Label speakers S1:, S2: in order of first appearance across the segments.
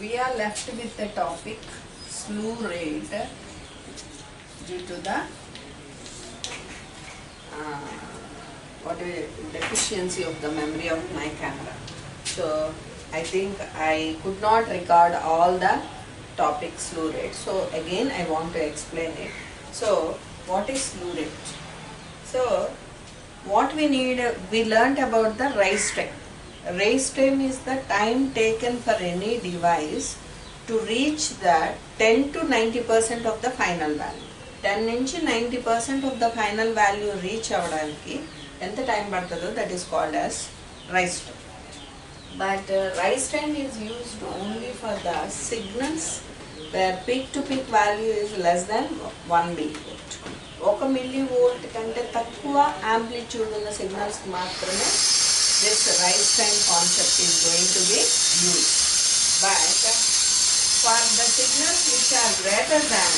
S1: we are left with the topic slew rate due to the deficiency of the memory of my camera. So I think I could not record all the topic slew rate. So again I want to explain it. So what is slew rate? So what we need, we learnt about the rise time. Rise time is the time taken for any device to reach the 10 to 90% of the final value. 10 నుంచి 90% of the final value reach అవ్వడానికి ఎంత time పడుతుందో that is called as rise time. But rise time is used only for the signals where peak to peak value is less than 1 millivolt. 1 millivolt కంటే తక్కువ amplitude ఉన్న signals మాత్రమే this rise time concept is going to be used. But for the signals which are greater than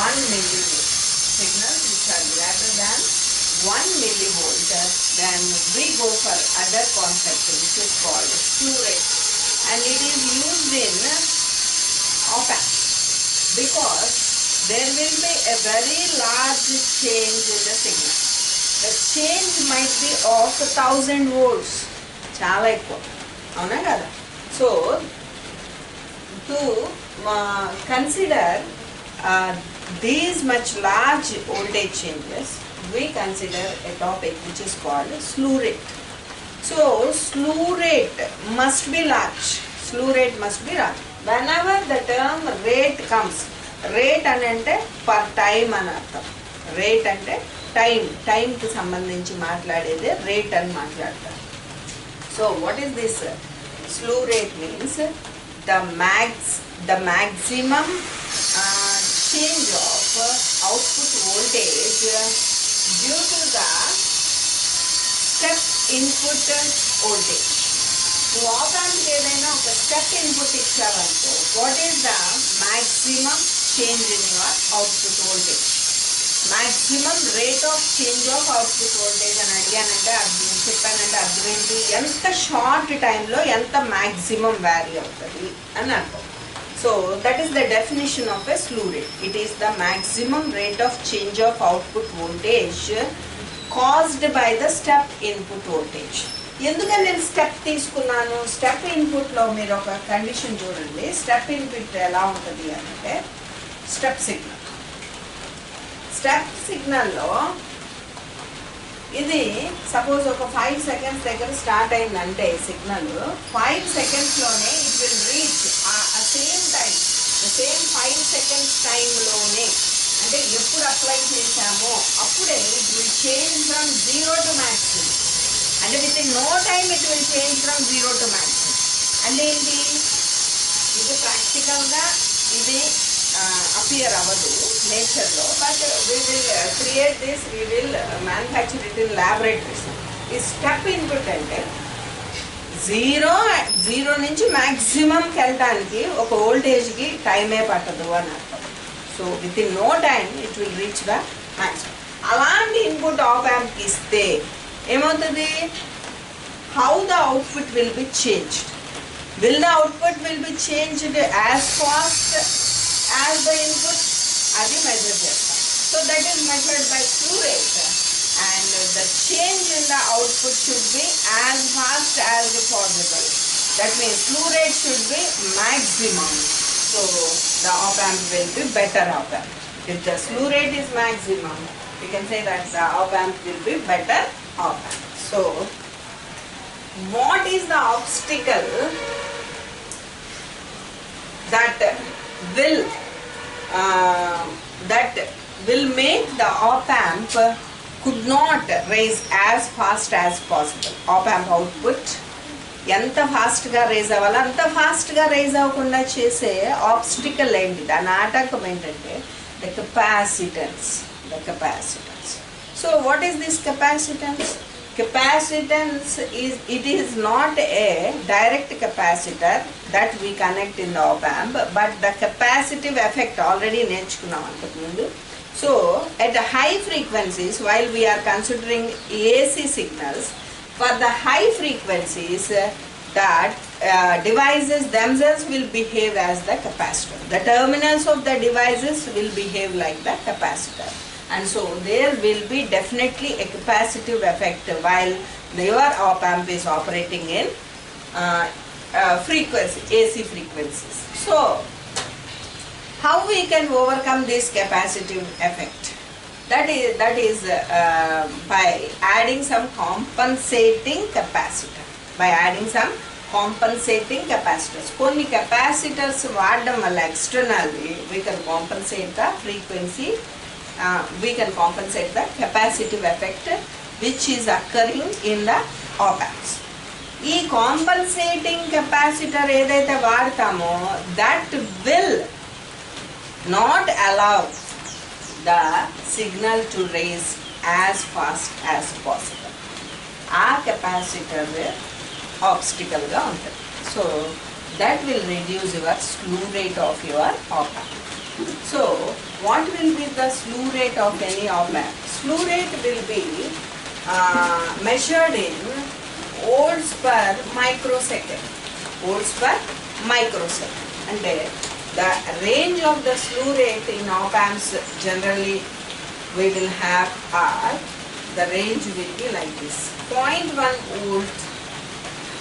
S1: 1 millivolt, signals which are greater than 1 millivolt, then we go for other concept which is called slew rate, and it is used in op-amp because there will be a very large change in the signal. The change might be of 1000 volts, చాలా ఎక్కువ, అవునా కదా? So to consider these much large voltage changes, we consider a topic which is called slew rate. So slew rate must be large. Slew rate must be large. Whenever the term rate comes, rate అంటే per time అని అర్థం. Rate అంటే time కి సంబంధించి మాట్లాడేదే rate అని మాట్లాడతారు. So what is this? Slew rate means the maximum change of output voltage due to the step input voltage. నువ్వు ఆప్-ఆంప్కి ఏదైనా ఒక స్టెప్ ఇన్పుట్ ఇచ్చావనుకో, what is the maximum change in your output voltage? Maximum rate of change of output voltage అని అడిగానంటే చెప్పానంటే అర్థం ఏంటి? ఎంత షార్ట్ టైంలో ఎంత మ్యాక్సిమం వ్యారీ అవుతుంది అని అర్థం. So that is the definition of a slew rate. It is the maximum rate of change of output voltage caused by the step input voltage. ఎందుకని నేను స్టెప్ తీసుకున్నాను? స్టెప్ ఇన్పుట్లో మీరు ఒక కండిషన్ చూడండి. స్టెప్ ఇన్పుట్ ఎలా ఉంటుంది అంటే స్టెప్ సిగ్నల్లో ఇది సపోజ్ ఒక 5 seconds దగ్గర స్టార్ట్ అయిందంటే సిగ్నల్ 5 secondsలోనే it will reach same time, same 5 seconds టైంలోనే, అంటే ఎప్పుడు అప్లై చేశామో అప్పుడే it will change from 0 to maximum. అంటే within no time it will change from 0 to maximum. అంటే ఏంటి? ఇది ప్రాక్టికల్గా ఇది అపియర్ అవ్వదు నేచర్లో, but we will create this, we will manufacture it in laboratories. ఈ స్టెప్ ఇన్పుట్ అంటే జీరో నుంచి మ్యాక్సిమంకి వెళ్ళడానికి ఒక వోల్టేజ్కి టైమే పట్టదు అని అర్థం. So within no time it will reach the maximum. అలాంటి ఇన్పుట్ ఆప్-ఆంప్కి ఇస్తే ఏమవుతుంది? How the output will be changed? Will the output will be changed as fast as the input? అది మెజర్ చేస్తాం. So that is measured by slew rate, and the change in the output should be as fast as possible. That means slew rate should be maximum. So the op-amp will be better op-amp. If the slew rate is maximum, we can say that the op-amp will be better op-amp. So what is the obstacle that will make the op-amp could not raise as fast as possible? Op-amp output ఎంత ఫాస్ట్గా raise అవ్వాలో అంత ఫాస్ట్గా raise అవ్వకుండా చేసే obstacle ఏంటి? దాని ఆటంకం ఏంటంటే the capacitance. So what is this capacitance? Capacitance is not a direct capacitor that we connect in the op-amp, but the capacitive effect already నేర్చుకున్నాం అంతకుముందు. So at the high frequencies, while we are considering AC signals, for the high frequencies that devices themselves will behave as the capacitor. The terminals of the devices will behave like the capacitor. And so there will be definitely a capacitive effect while your op amp is operating in frequency, AC frequencies. So how we can overcome this capacitive effect? That is by adding some compensating capacitor. By adding some compensating capacitors. కొన్ని capacitors వాడడం వల్ల externally we can compensate the frequency, we can compensate the capacitive effect which is occurring in the op amps. ఈ compensating capacitor ఏదైతే వాడతామో that will not allow the signal to raise as fast as possible. ఆ capacitor obstacle ga untadi. So that will reduce your slew rate of your op amp. So what will be the slew rate of any op amp? Slew rate will be measured in volts per microsecond. Volts per microsecond. And the range of the slew rate in op amps generally we will have the range will be like this: 0.1 volt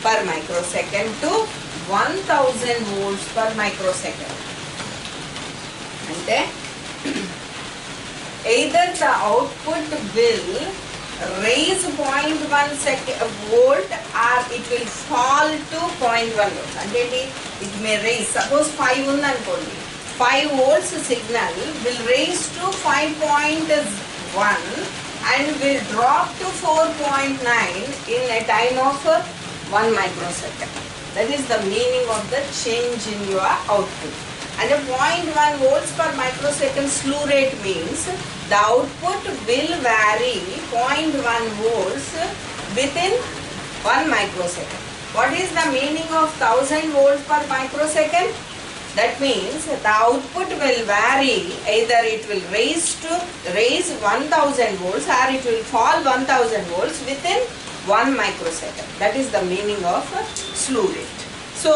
S1: per microsecond to 1000 volts per microsecond. And either the output will raise 0.1 volt or it will fall to 0.1 volt. And it may raise, suppose 5 undanukondi, 5 volts signal will raise to 5.1 and will drop to 4.9 in a time of 1 microsecond. That is the meaning of the change in your output. And a 0.1 volts per microsecond slew rate means the output will vary 0.1 volts within 1 microsecond. What is the meaning of 1000 volts per microsecond? That means the output will vary, either it will raise 1000 volts or it will fall 1000 volts within 1 microsecond. That is the meaning of slew rate. So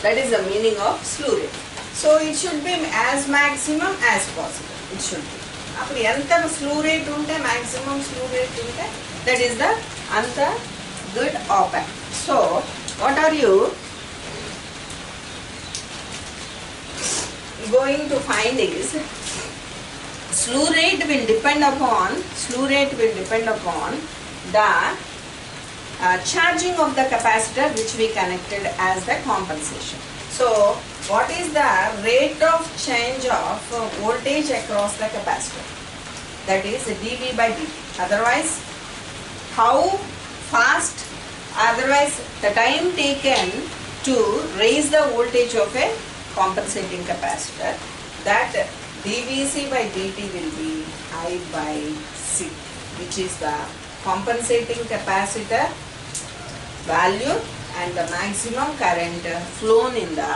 S1: that is the meaning of slew rate. So it should be as maximum as possible. It should be. అప్పుడు ఎంత స్లూ rate ఉంటే maximum slew rate ఉంటే that is the అంత good op amp. So what are you going to find is slew rate will depend upon the charging of the capacitor which we connected as the compensation. So what is the rate of change of voltage across the capacitor? That is dV by dt. Otherwise how fast, otherwise the time taken to raise the voltage of a compensating capacitor, that dVc by dt will be I by C, which is the compensating capacitor value and the maximum current flown in the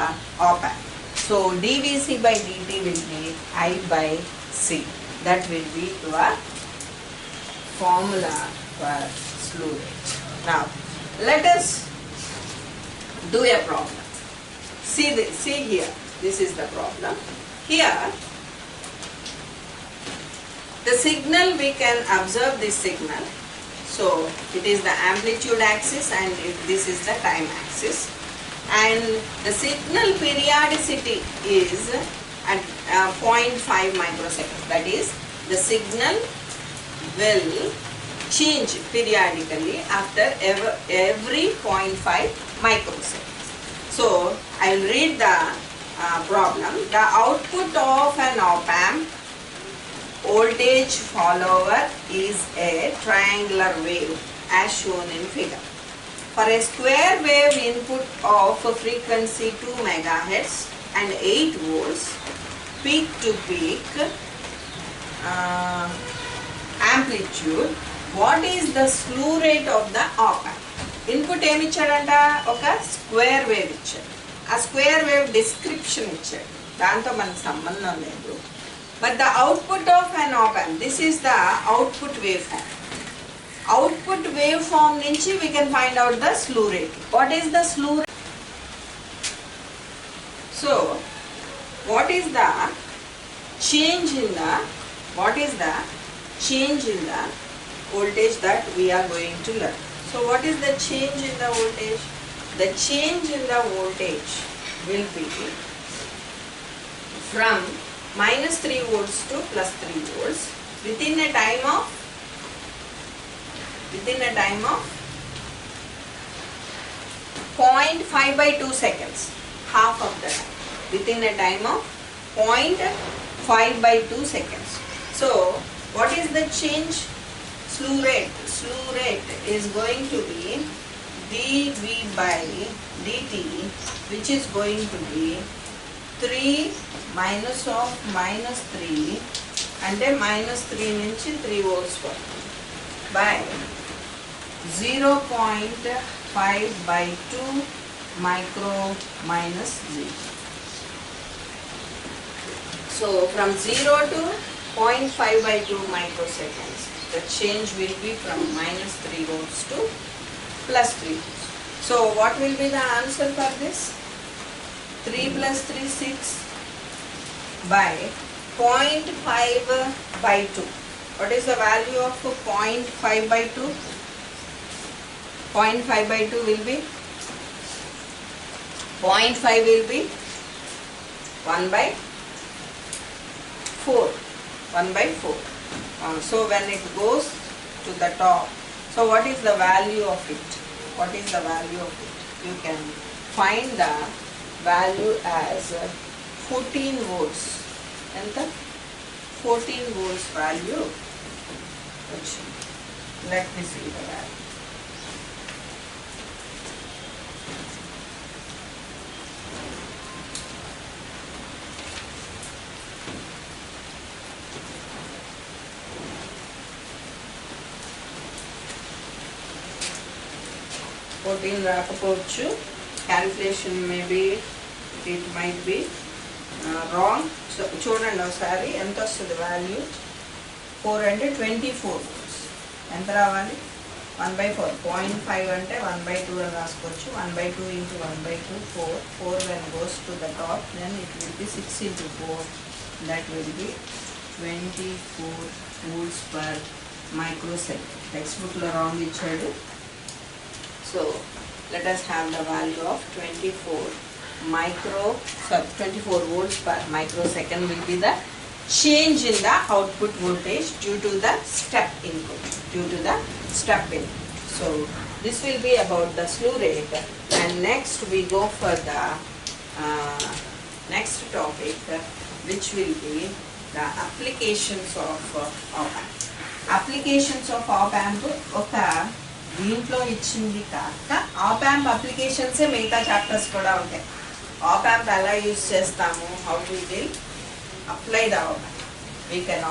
S1: op amp. So dVc by dt will be I by C. That will be your formula for slew rate. Now let us do a problem. See here, this is the problem. Here the signal, we can observe this signal. So it is the amplitude axis and this is the time axis, and the signal periodicity is at 0.5 microseconds. That is, the signal will change periodically after every 0.5 microseconds. So I will read the problem. The output of an op amp voltage follower is a triangular wave as shown in figure. For a square wave input of frequency 2 MHz and 8 volts, peak to peak amplitude, what is the slew rate of the op amp? Input ఏమి ఇచ్చాడంట? ఒక square wave ఇచ్చాడు. ఆ square wave description ఇచ్చాడు, దాంతో మనకు సంబంధం లేదు. But the output of an op amp, this is the output waveform. output waveform nunchi we can find out the slew rate. What is the slew rate? So what is the change in the voltage that we are going to learn? So what is the change in the voltage? The change in the voltage will be from minus 3 volts to plus 3 volts within a time of 0.5 by 2 seconds, half of the time, within a time of 0.5 by 2 seconds. So what is the change? Slew rate. Slew rate is going to be dV by dt, which is going to be 3 minus of minus 3 అంటే minus 3 నుంచి 3 volts by 0.5 by 2 micro minus 0. So from 0 to 0.5 by 2 microseconds, the change will be from minus 3 volts to plus 3 volts. So what will be the answer for this? 3 plus 3, 6 by 0.5 by 2. What is the value of 0.5 by 2? 0.5 by 2 will be 0.5 will be 1 by 4. 1 by 4. So when it goes to the top, so what is the value of it? What is the value of it? You can find the value as 14 volts. And the 14 volts value. Let me see the value. రాకపోవచ్చు, calculation maybe it might be wrong. So చూడండి ఒకసారి ఎంత వస్తుంది value. 4 అంటే 24 volts. ఎంత రావాలి? 1/4. 0.5 అంటే 1/2 అని రాసుకోవచ్చు. 1/2 into 1/2, 4. 4 when goes to the top, then it will be 6 into 4. That will be 24 volts per microsecond. Textbook lo wrong ichadu. So let us have the value of 24 volts per microsecond will be the change in the output voltage due to the step input. So this will be about the slew rate, and next we go for the next topic, which will be the applications of op-amp. Applications of op-amp ఒక దీంట్లో ఇచ్చింది కాక op-amp అప్లికేషన్సే మిగతా chapters కూడా ఉంటాయి. op-amp ఎలా use చేస్తాము, how to will apply the op-amp, we can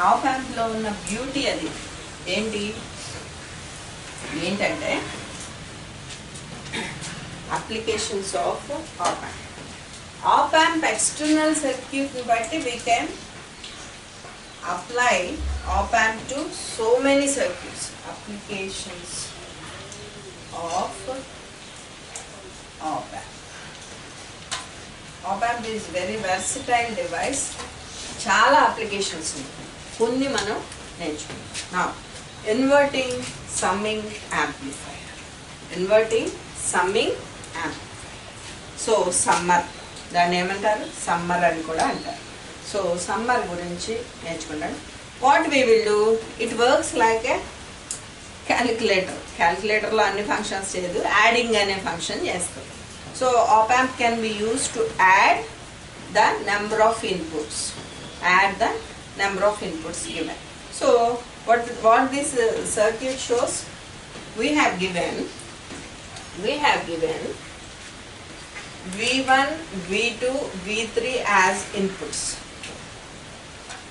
S1: op-ampలో ఉన్న బ్యూటీ అది ఏంటంటే applications of op-amp. op-amp external సర్క్యూట్ని బట్టి we can apply op-amp to so many circuits. Applications of op-amp. Op-amp is very versatile device. చాలా applications ఉన్నాయి, కొన్ని మనం నేర్చుకుంటాం. నా inverting summing amplifier. So summer, దాన్ని ఏమంటారు? సమ్మర్ అని కూడా అంటారు. సో సమ్మర్ గురించి నేర్చుకుంటాను. What we will do, it works like a క్యాలిక్యులేటర్లో అన్ని ఫంక్షన్స్ చేయదు, యాడింగ్ అనే ఫంక్షన్ చేస్తుంది. So op-amp can be use to add the number of inputs, given. So what this circuit shows, we have given V1, V2, V3 as inputs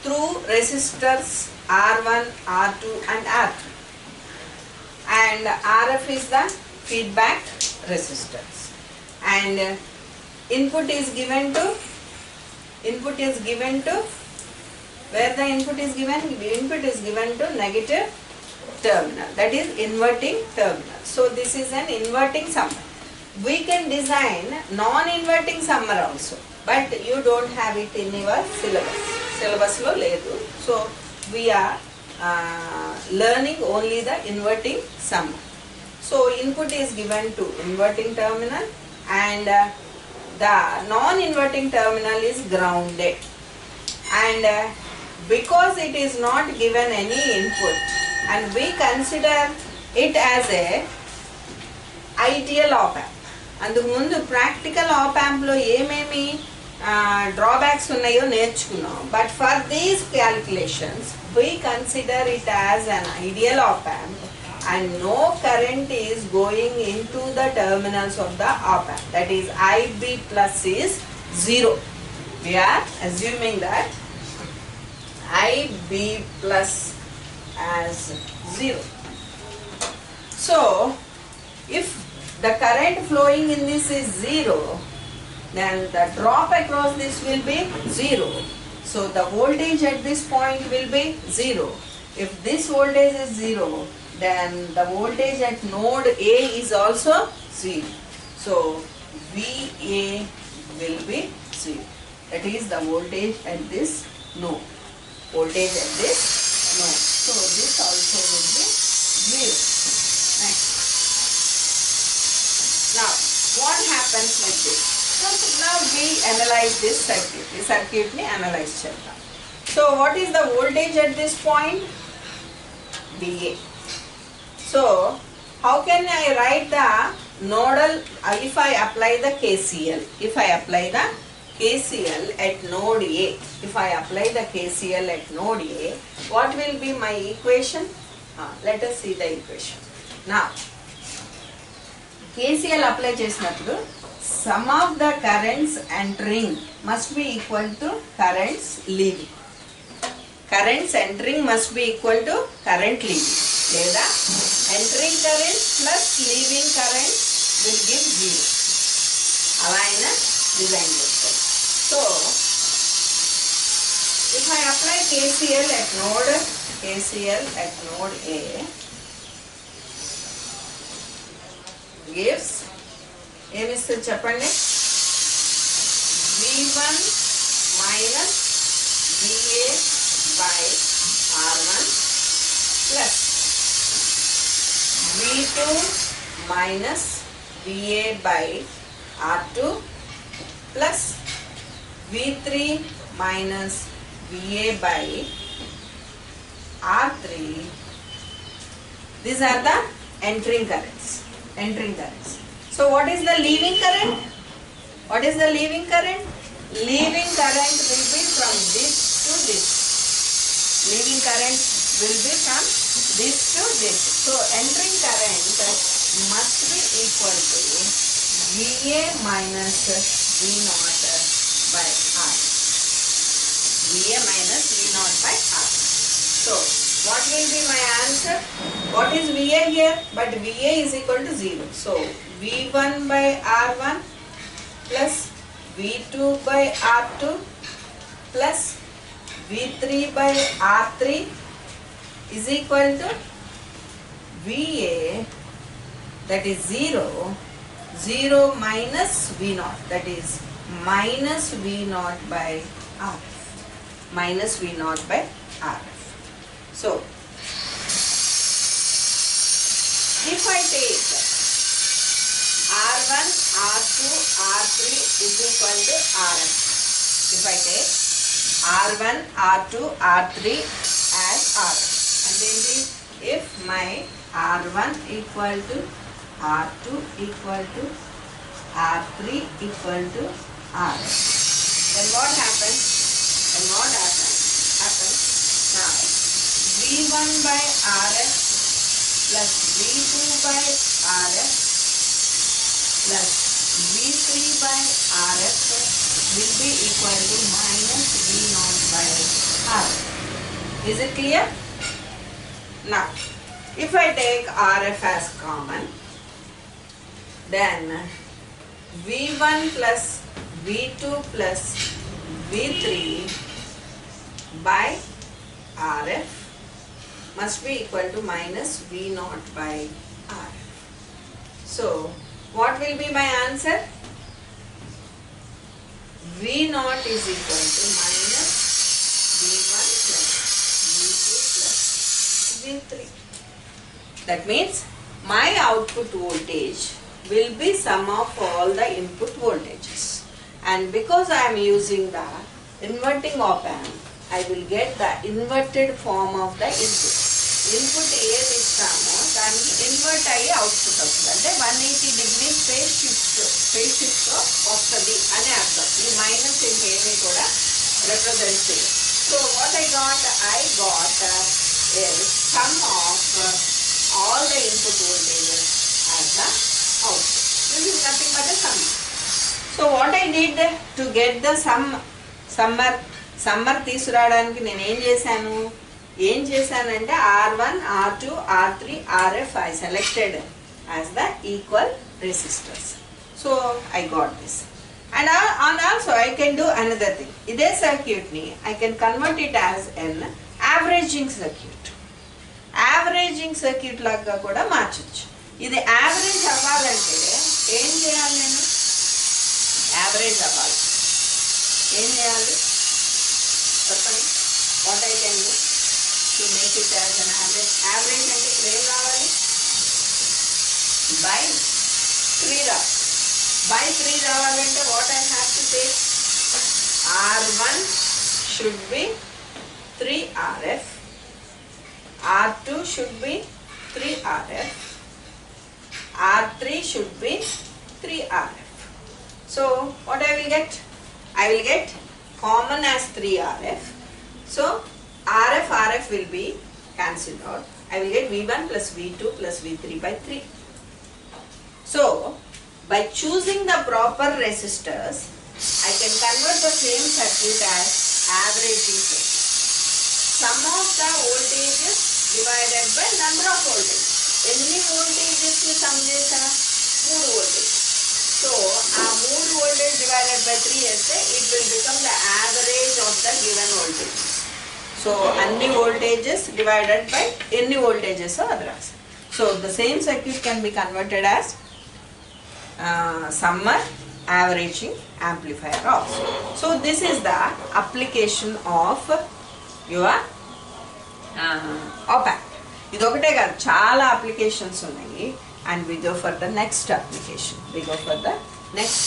S1: through resistors R1, R2 and R3, and RF is the feedback resistors, and input is given to where the input is given to negative terminal, that is inverting terminal. So this is an inverting summer. We can design non-inverting summer also, but you don't have it in your syllabus lo ledu. So we are learning only the inverting summer. So input is given to inverting terminal, and the non-inverting terminal is grounded, and because it is not given any input and we consider it as a ideal op amp. అందుకు ముందు practical op యాంప్లో ఏమేమి drawbacks ఉన్నాయో నేర్చుకున్నాం. But for these calculations we consider it as an ideal op amp and no current is going into the terminals of the op amp. That is IB plus is 0. We are assuming that IB plus as 0. So if the current flowing in this is 0, then the drop across this will be 0. So the voltage at this point will be 0. If this voltage is 0, then the voltage at node A is also 0. So VA will be 0. That is the voltage at this node. Voltage at this node. So this also will be 0. Next. Now what happens with this? So now we analyze this circuit. The circuit ni analyze chedam. So what is the voltage at this point? VA. So how can I write the nodal if I apply the KCL? If I apply the KCL at node A, if I apply the KCL at node A, what will be my equation? Let us see the equation. Now KCL apply చేసినప్పుడు sum of the currents entering must be equal to currents leaving. Currents entering must be equal to current leaving. లేదా entering current plus leaving current will give 0. అలా అయినా design చేస్తారు. So if I apply KCL at node A gives ఏమిస్తుంది చెప్పండి? V1 minus VA by R1 plus V2 minus VA by R2 plus V3 minus VA by R3. These are the entering currents. So what is the leaving current? What is the leaving current? Leaving current will be from this to this. Leaving current will be from this to this. So entering current must be equal to VA minus V0 by R. VA minus V0 by R. So what will be my answer? What is VA here? But VA is equal to 0. So V1 by R1 plus V2 by R2 plus V3 by R3 is equal to VA, that is 0, 0 minus V0, that is minus V0 by R. Minus V0 by R. So if I take R1, R2, R3 is equal to RF. If I take R1, R2, R3 as RF. And then if my R1 equal to R2 equal to R3 equal to RF, then what happens? Now V1 by RF plus V2 by RF plus V3 by RF will be equal to minus V0 by RF. Is it clear? Now, if I take RF as common, then V1 plus V2 plus V3 by RF must be equal to minus V naught by R. So what will be my answer? V naught is equal to minus V1 plus V2 plus V3. That means my output voltage will be sum of all the input voltages, and because I am using the inverting op amp, I will get the inverted form of the input. Input ఏది ఇస్తామో దానికి invert అయ్యి output వస్తుంది, అంటే 180 degrees phase shift వస్తుంది అని అర్థం. ఈ మైనస్ ఇంకేమీ కూడా రిప్రజెంట్ చేయదు. So what I got some of all the input voltages as the output. This is nothing but a sum. So what I did to get the summer తీసుకురావడానికి నేను ఏం చేశానంటే R1, R2, R3, RF I selected as the equal resistors. So I got this. And also I can do another thing. ఇదే circuit ని I can convert it as an averaging circuit. Averaging circuit లాగా కూడా మార్చచ్చు. ఇది average అవ్వాలంటే ఏం చేయాలి? నేను యావరేజ్ అవ్వాలి ఏం చేయాలి చెప్పండి. What I can do to make it as an average? Average అంటే ఇక్కడ ఏం రావాలి? బై 3 రావాలి. బై 3 రావాలంటే what I have to take? R1 should be 3 RF, R2 should be 3 RF, R3 should be 3 RF. So what I will get? I will get common as 3 RF. So RF will be cancelled out. I will get V1 plus V2 plus V3 by 3. So by choosing the proper resistors, I can convert the same circuit as averaging circuit. Sum of the voltages divided by number of voltages. ఎన్ని voltages ని sum చేసా? 3 voltages. So ఆ 3 voltage divided by 3 చేస్తే it will become the average of the given voltage. So అన్ని voltages divided by ఎన్ని voltages అది రాసి. So the same circuit can be converted as summer averaging amplifier also. So this is the application of your op amp. ఇదొకటే కాదు, చాలా applications ఉన్నాయి. And we go for the next application. We go for the next